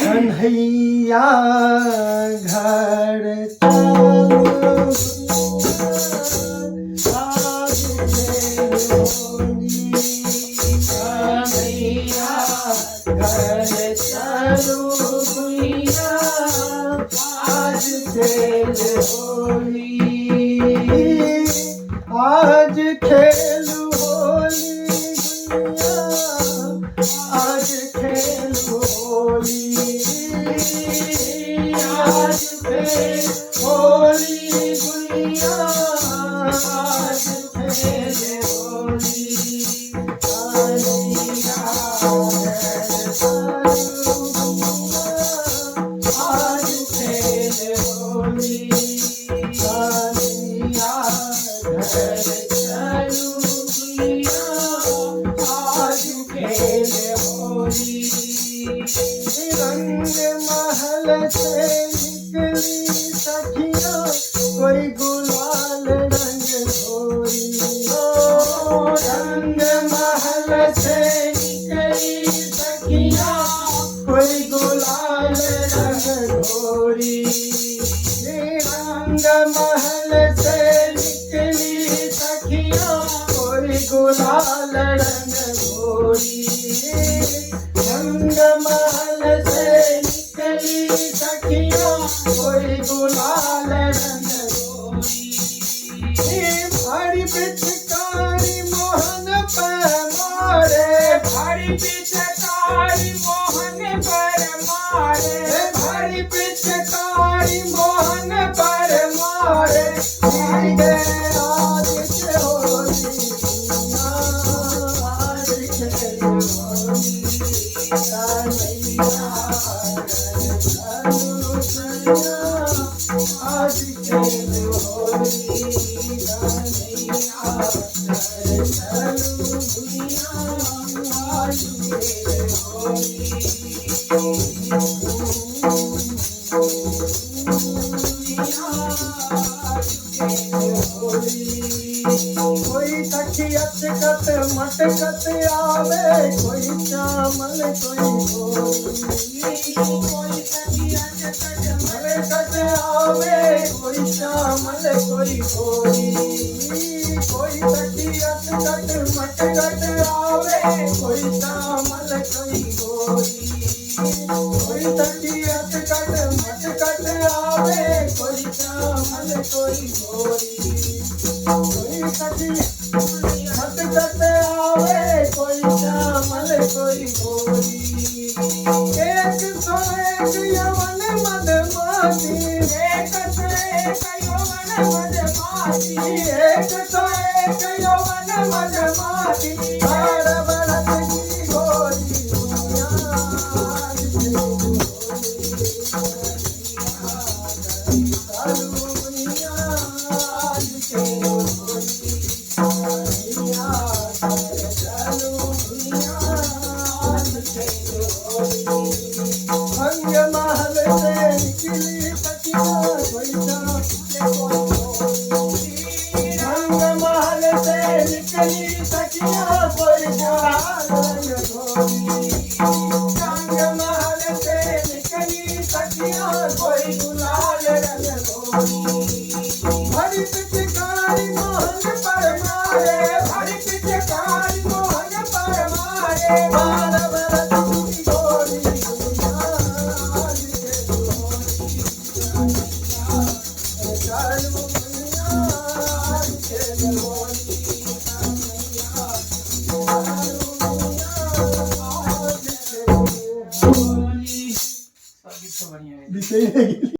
कन्हैया घर चलो आज खेल होली। कन्हैया घर चलो भैया आज खेल होली। आज खेल होली भैया आज खेल होली। आज खेल होली भैया आज खेल होली। कन्हैया घर चलो भैया आज खेल होली। कन्हैया घर चलो भैया आज खेल होली। रंग महल से निकली सखियाँ कोई गुलाल रंग घोरी। रंग महल से निकली सखियाँ कोई गुलाल रंग घोरी। रंग महल से निकली सखियाँ कोई गुलाल रंग घोरी। रंग महल से निकली सखियाँ कोई गुलाल रंग घोरी। भारी पिचकारी मोहन पर मारे। भारी पिचकारी मोहन पर मारे। भारी पिचकारी मोहन पर मारे। आई गए आज के होली आज खेल होली। कन्हैया घर चलो भैया आज खेल होली। कन्हैया घर चलो भैया आज खेल होली। कोई तकियत कत मटकत आवे कोई चामल कोई होली। कोई तकियत कत मटकत आवे कोई चामल कोई होली। कोई तकियत कत मटकत आवे कोई चामल कोई होली। कोई तकियत कत मटकत आवे कोई चामल कोई होली। कोई तकियत मटकत आवे कोई चामल कोई होली। एक सौ एक यवन मधुमाती। एक सौ एक यवन मधुमाती। एक सौ एक यवन मधुमाती। बड़ बड़त की गोरी दुनिया आज खेल होली। चलो भैया आज खेल होली। कन्हैया घर चलो भैया आज खेल होली। रंग महल से निकली सखियाँ कोई चामल कोई होली। रंग महल से निकली सखियाँ कोई गुलाल रंग घोरी। रंग महल से निकली सखियाँ कोई गुलाल रंग घोरी। भरी पिचकारी मोहन पर मारे। भरी पिचकारी मोहन पर मारे। बार बरत की गोरी दुनिया आज खेल होली। कन्हैया घर चलो भैया आज खेल होली। कन्हैया चलो भैया आज खेल होली। सब गीत तो बढ़िया है।